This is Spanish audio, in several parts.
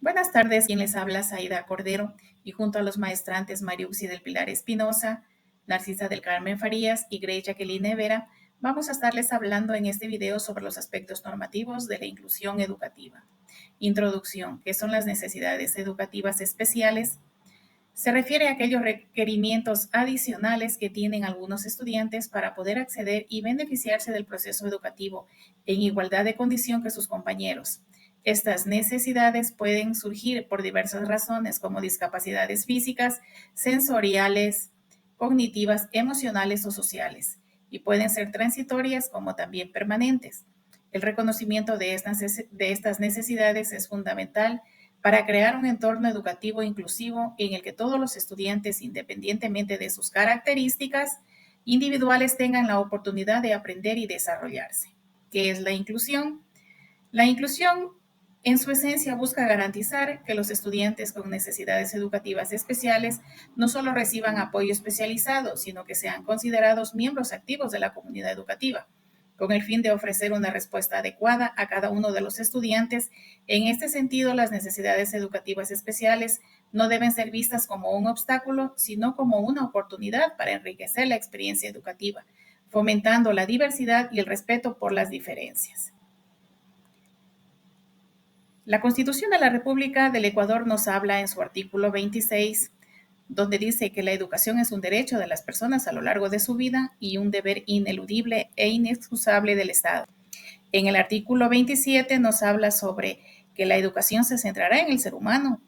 Buenas tardes, quien les habla Zaida Cordero y junto a los maestrantes Mariuxi del Pilar Espinosa, Narcisa del Carmen Farías y Grey Jacqueline Vera, vamos a estarles hablando en este video sobre los aspectos normativos de la inclusión educativa. Introducción, ¿qué son las necesidades educativas especiales? Se refiere a aquellos requerimientos adicionales que tienen algunos estudiantes para poder acceder y beneficiarse del proceso educativo en igualdad de condición que sus compañeros. Estas necesidades pueden surgir por diversas razones como discapacidades físicas, sensoriales, cognitivas, emocionales o sociales, y pueden ser transitorias como también permanentes. El reconocimiento de estas necesidades es fundamental para crear un entorno educativo inclusivo en el que todos los estudiantes, independientemente de sus características individuales, tengan la oportunidad de aprender y desarrollarse. ¿Qué es la inclusión? La inclusión, en su esencia, busca garantizar que los estudiantes con necesidades educativas especiales no solo reciban apoyo especializado, sino que sean considerados miembros activos de la comunidad educativa, con el fin de ofrecer una respuesta adecuada a cada uno de los estudiantes. En este sentido, las necesidades educativas especiales no deben ser vistas como un obstáculo, sino como una oportunidad para enriquecer la experiencia educativa, fomentando la diversidad y el respeto por las diferencias. La Constitución de la República del Ecuador nos habla en su artículo 26, donde dice que la educación es un derecho de las personas a lo largo de su vida y un deber ineludible e inexcusable del Estado. En el artículo 27 nos habla sobre que la educación se centrará en el ser humano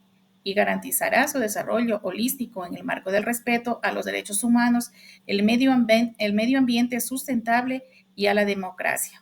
y garantizará su desarrollo holístico en el marco del respeto a los derechos humanos, el medio ambiente sustentable y a la democracia.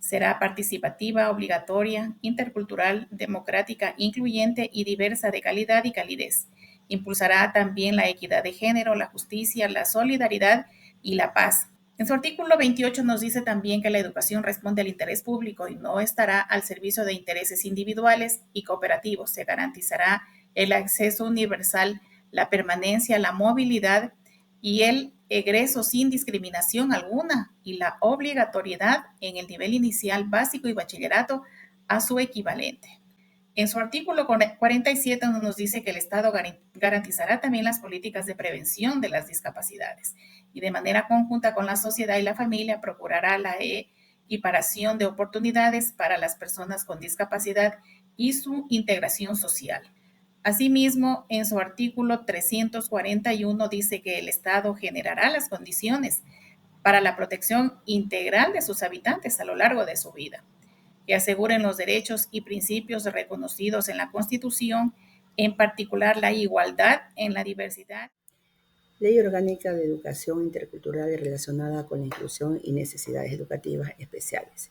Será participativa, obligatoria, intercultural, democrática, incluyente y diversa de calidad y calidez. Impulsará también la equidad de género, la justicia, la solidaridad y la paz. En su artículo 28 nos dice también que la educación responde al interés público y no estará al servicio de intereses individuales y cooperativos. Se garantizará el acceso universal, la permanencia, la movilidad y el egreso sin discriminación alguna y la obligatoriedad en el nivel inicial, básico y bachillerato a su equivalente. En su artículo 47 nos dice que el Estado garantizará también las políticas de prevención de las discapacidades y de manera conjunta con la sociedad y la familia procurará la equiparación de oportunidades para las personas con discapacidad y su integración social. Asimismo, en su artículo 341 dice que el Estado generará las condiciones para la protección integral de sus habitantes a lo largo de su vida, que aseguren los derechos y principios reconocidos en la Constitución, en particular la igualdad en la diversidad. Ley Orgánica de Educación Intercultural y relacionada con la inclusión y necesidades educativas especiales.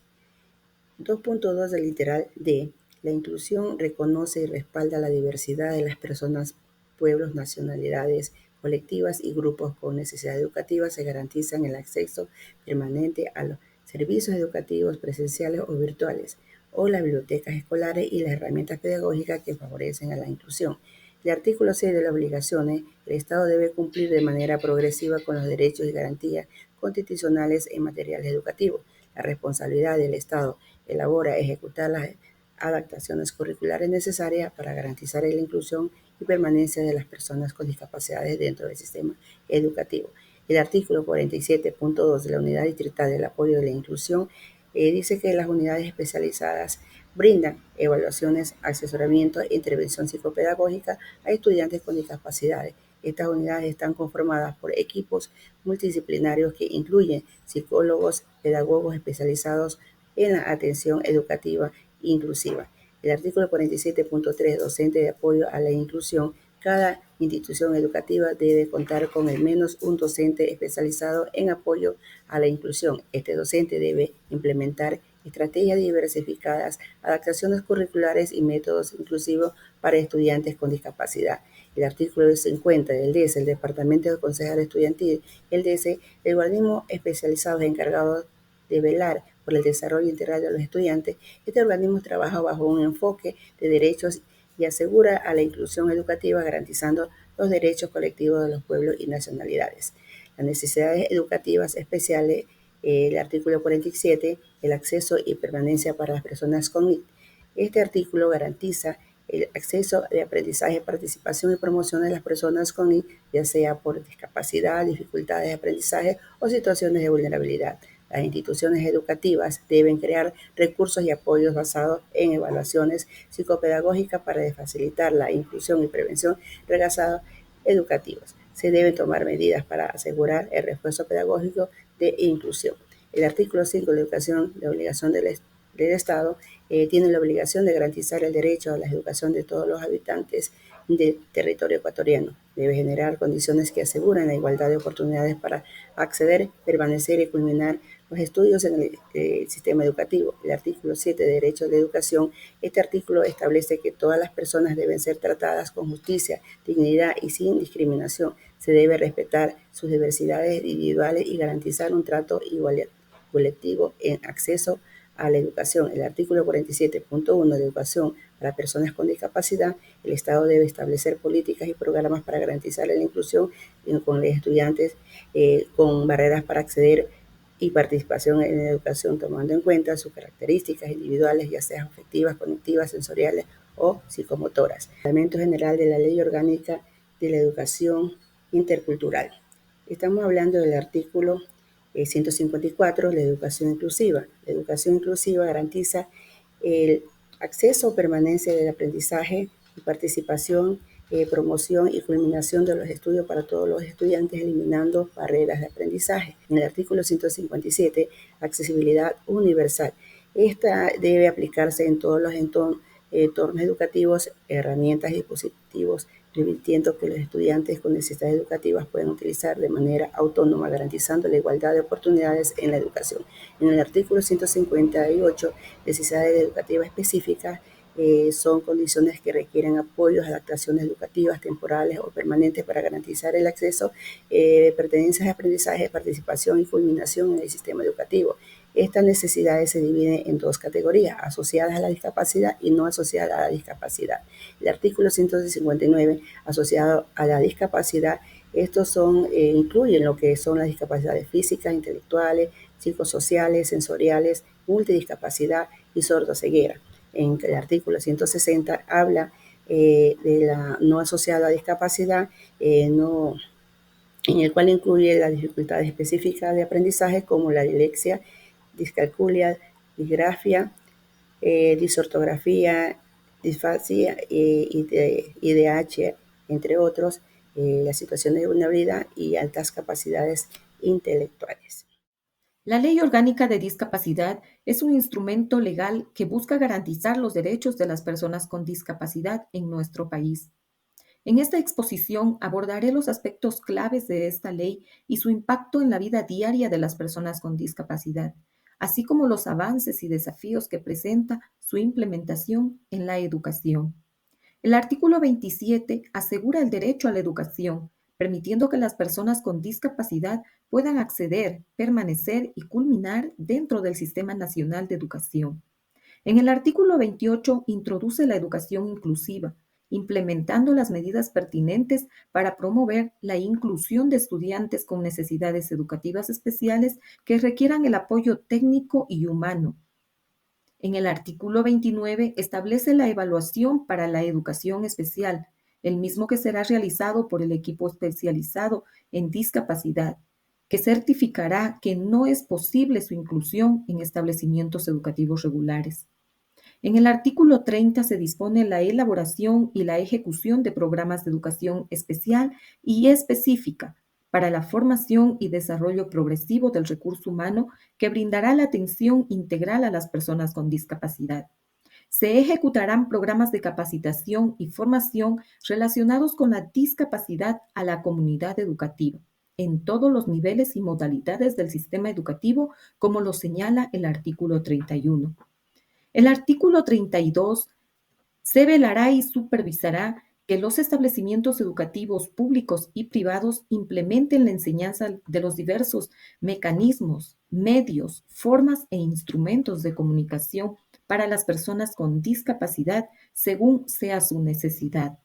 2.2 del literal D. La inclusión reconoce y respalda la diversidad de las personas, pueblos, nacionalidades, colectivas y grupos con necesidades educativas. Se garantizan el acceso permanente a los servicios educativos presenciales o virtuales, o las bibliotecas escolares y las herramientas pedagógicas que favorecen a la inclusión. El artículo 6 de las obligaciones, el Estado debe cumplir de manera progresiva con los derechos y garantías constitucionales en materiales educativos. La responsabilidad del Estado elabora y ejecutar las adaptaciones curriculares necesarias para garantizar la inclusión y permanencia de las personas con discapacidades dentro del sistema educativo. El artículo 47.2 de la Unidad Distrital del Apoyo de la Inclusión dice que las unidades especializadas brindan evaluaciones, asesoramiento e intervención psicopedagógica a estudiantes con discapacidades. Estas unidades están conformadas por equipos multidisciplinarios que incluyen psicólogos, pedagogos especializados en la atención educativa inclusiva. El artículo 47.3, docente de apoyo a la inclusión. Cada institución educativa debe contar con al menos un docente especializado en apoyo a la inclusión. Este docente debe implementar estrategias diversificadas, adaptaciones curriculares y métodos inclusivos para estudiantes con discapacidad. El artículo 50 del DES, el Departamento de Consejero Estudiantil, el DES, el organismo especializado encargado de velar por el desarrollo integral de los estudiantes. Este organismo trabaja bajo un enfoque de derechos y asegura a la inclusión educativa garantizando los derechos colectivos de los pueblos y nacionalidades. Las necesidades educativas especiales, el artículo 47, el acceso y permanencia para las personas con. Este artículo garantiza el acceso de aprendizaje, participación y promoción de las personas con I, ya sea por discapacidad, dificultades de aprendizaje o situaciones de vulnerabilidad. Las instituciones educativas deben crear recursos y apoyos basados en evaluaciones psicopedagógicas para facilitar la inclusión y prevención de retrasos educativos. Se deben tomar medidas para asegurar el refuerzo pedagógico de inclusión. El artículo 5 de la educación de obligación del Estado tiene la obligación de garantizar el derecho a la educación de todos los habitantes del territorio ecuatoriano. Debe generar condiciones que aseguren la igualdad de oportunidades para acceder, permanecer y culminar los estudios en el sistema educativo. El artículo 7 de Derecho a la Educación, este artículo establece que todas las personas deben ser tratadas con justicia, dignidad y sin discriminación. Se debe respetar sus diversidades individuales y garantizar un trato igual colectivo en acceso a la educación. El artículo 47.1 de Educación para personas con discapacidad, el Estado debe establecer políticas y programas para garantizar la inclusión con los estudiantes con barreras para acceder y participación en la educación, tomando en cuenta sus características individuales, ya sean afectivas, cognitivas, sensoriales o psicomotoras. Reglamento general de la Ley Orgánica de la Educación Intercultural. Estamos hablando del artículo 154, la educación inclusiva. La educación inclusiva garantiza el acceso o permanencia del aprendizaje y participación, promoción y culminación de los estudios para todos los estudiantes, eliminando barreras de aprendizaje. En el artículo 157, accesibilidad universal. Esta debe aplicarse en todos los entornos educativos, herramientas y dispositivos, permitiendo que los estudiantes con necesidades educativas puedan utilizar de manera autónoma, garantizando la igualdad de oportunidades en la educación. En el artículo 158, necesidades educativas específicas son condiciones que requieren apoyos, adaptaciones educativas temporales o permanentes para garantizar el acceso, pertenencias de aprendizaje, participación y culminación en el sistema educativo. Estas necesidades se dividen en dos categorías, asociadas a la discapacidad y no asociadas a la discapacidad. El artículo 159, asociado a la discapacidad, estos incluyen lo que son las discapacidades físicas, intelectuales, psicosociales, sensoriales, multidiscapacidad y sordoceguera. En el artículo 160 habla de la no asociada a discapacidad, en el cual incluye las dificultades específicas de aprendizaje como la dislexia, discalculia, disgrafia, disortografía, disfasia, IDH, entre otros, las situaciones de vulnerabilidad y altas capacidades intelectuales. La Ley Orgánica de Discapacidad es un instrumento legal que busca garantizar los derechos de las personas con discapacidad en nuestro país. En esta exposición abordaré los aspectos claves de esta ley y su impacto en la vida diaria de las personas con discapacidad, así como los avances y desafíos que presenta su implementación en la educación. El artículo 27 asegura el derecho a la educación, permitiendo que las personas con discapacidad puedan acceder, permanecer y culminar dentro del Sistema Nacional de Educación. En el artículo 28 introduce la educación inclusiva, implementando las medidas pertinentes para promover la inclusión de estudiantes con necesidades educativas especiales que requieran el apoyo técnico y humano. En el artículo 29 establece la evaluación para la educación especial, el mismo que será realizado por el equipo especializado en discapacidad, que certificará que no es posible su inclusión en establecimientos educativos regulares. En el artículo 30 se dispone la elaboración y la ejecución de programas de educación especial y específica para la formación y desarrollo progresivo del recurso humano que brindará la atención integral a las personas con discapacidad. Se ejecutarán programas de capacitación y formación relacionados con la discapacidad a la comunidad educativa en todos los niveles y modalidades del sistema educativo, como lo señala el artículo 31. El artículo 32 se velará y supervisará que los establecimientos educativos públicos y privados implementen la enseñanza de los diversos mecanismos, medios, formas e instrumentos de comunicación para las personas con discapacidad según sea su necesidad.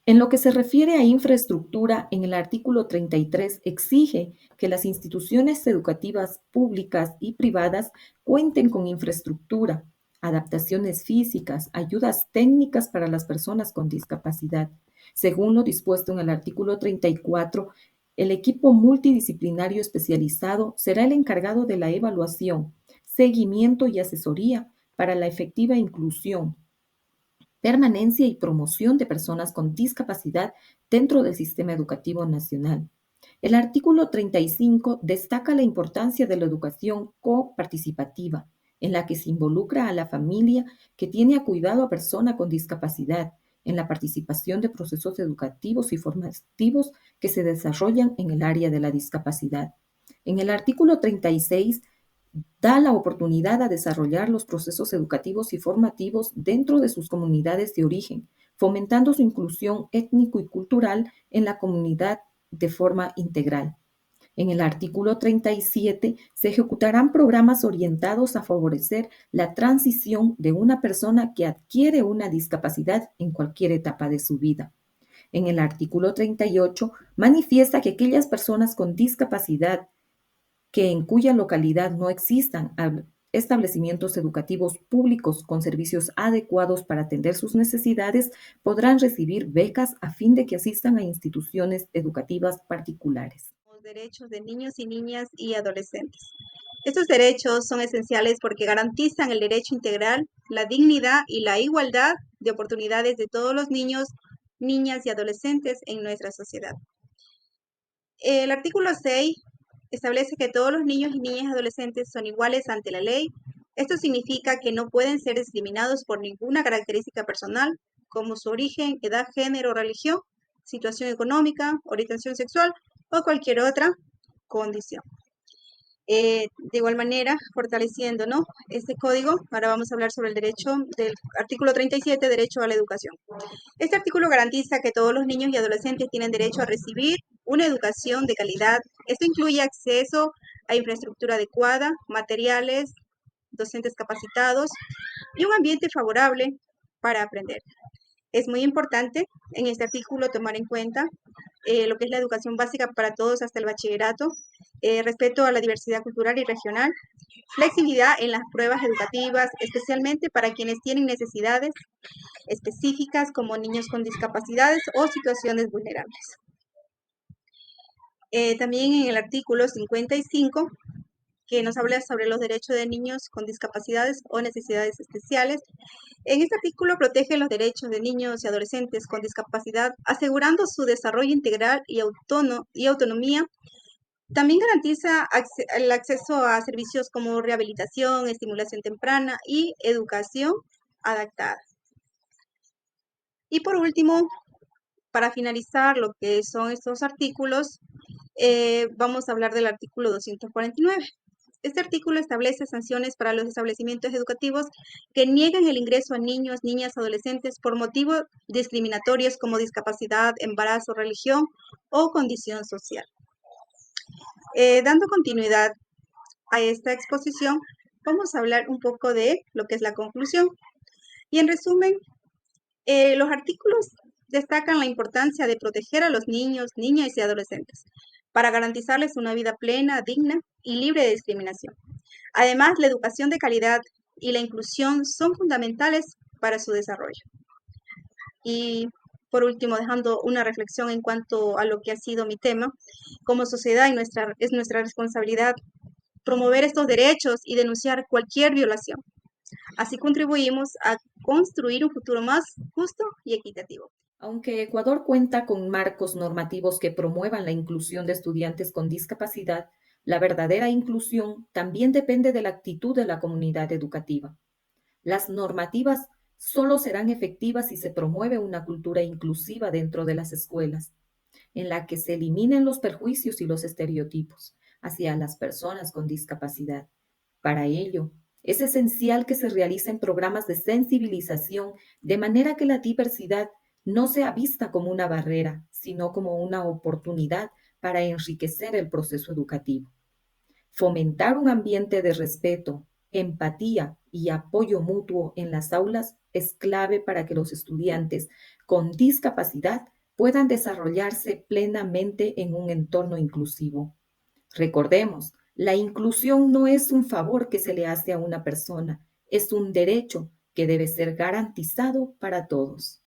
En lo que se refiere a infraestructura, en el artículo 33 exige que las instituciones educativas públicas y privadas cuenten con infraestructura, adaptaciones físicas, ayudas técnicas para las personas con discapacidad. Según lo dispuesto en el artículo 34, el equipo multidisciplinario especializado será el encargado de la evaluación, seguimiento y asesoría para la efectiva inclusión, permanencia y promoción de personas con discapacidad dentro del sistema educativo nacional. El artículo 35 destaca la importancia de la educación coparticipativa, en la que se involucra a la familia que tiene a cuidado a persona con discapacidad, en la participación de procesos educativos y formativos que se desarrollan en el área de la discapacidad. En el artículo 36 da la oportunidad a desarrollar los procesos educativos y formativos dentro de sus comunidades de origen, fomentando su inclusión étnico y cultural en la comunidad de forma integral. En el artículo 37 se ejecutarán programas orientados a favorecer la transición de una persona que adquiere una discapacidad en cualquier etapa de su vida. En el artículo 38 manifiesta que aquellas personas con discapacidad que en cuya localidad no existan establecimientos educativos públicos con servicios adecuados para atender sus necesidades, podrán recibir becas a fin de que asistan a instituciones educativas particulares. Los derechos de niños y niñas y adolescentes. Estos derechos son esenciales porque garantizan el derecho integral, la dignidad y la igualdad de oportunidades de todos los niños, niñas y adolescentes en nuestra sociedad. El artículo 6 establece que todos los niños y niñas y adolescentes son iguales ante la ley. Esto significa que no pueden ser discriminados por ninguna característica personal, como su origen, edad, género, religión, situación económica, orientación sexual o cualquier otra condición. De igual manera, fortaleciendo, ¿no?, este código, ahora vamos a hablar sobre el derecho del artículo 37, derecho a la educación. Este artículo garantiza que todos los niños y adolescentes tienen derecho a recibir una educación de calidad. Esto incluye acceso a infraestructura adecuada, materiales, docentes capacitados y un ambiente favorable para aprender. Es muy importante en este artículo tomar en cuenta lo que es la educación básica para todos hasta el bachillerato, respeto a la diversidad cultural y regional, flexibilidad en las pruebas educativas, especialmente para quienes tienen necesidades específicas como niños con discapacidades o situaciones vulnerables. También en el artículo 55, que nos habla sobre los derechos de niños con discapacidades o necesidades especiales. En este artículo protege los derechos de niños y adolescentes con discapacidad, asegurando su desarrollo integral y autonomía. También garantiza el acceso a servicios como rehabilitación, estimulación temprana y educación adaptada. Y por último, para finalizar lo que son estos artículos, vamos a hablar del artículo 249. Este artículo establece sanciones para los establecimientos educativos que niegan el ingreso a niños, niñas, adolescentes por motivos discriminatorios como discapacidad, embarazo, religión o condición social. Dando continuidad a esta exposición, vamos a hablar un poco de lo que es la conclusión. Y en resumen, los artículos destacan la importancia de proteger a los niños, niñas y adolescentes para garantizarles una vida plena, digna y libre de discriminación. Además, la educación de calidad y la inclusión son fundamentales para su desarrollo. Y por último, dejando una reflexión en cuanto a lo que ha sido mi tema, como sociedad es nuestra responsabilidad promover estos derechos y denunciar cualquier violación. Así contribuimos a construir un futuro más justo y equitativo. Aunque Ecuador cuenta con marcos normativos que promuevan la inclusión de estudiantes con discapacidad, la verdadera inclusión también depende de la actitud de la comunidad educativa. Las normativas solo serán efectivas si se promueve una cultura inclusiva dentro de las escuelas, en la que se eliminen los perjuicios y los estereotipos hacia las personas con discapacidad. Para ello, es esencial que se realicen programas de sensibilización de manera que la diversidad no sea vista como una barrera, sino como una oportunidad para enriquecer el proceso educativo. Fomentar un ambiente de respeto, empatía y apoyo mutuo en las aulas es clave para que los estudiantes con discapacidad puedan desarrollarse plenamente en un entorno inclusivo. Recordemos, la inclusión no es un favor que se le hace a una persona, es un derecho que debe ser garantizado para todos.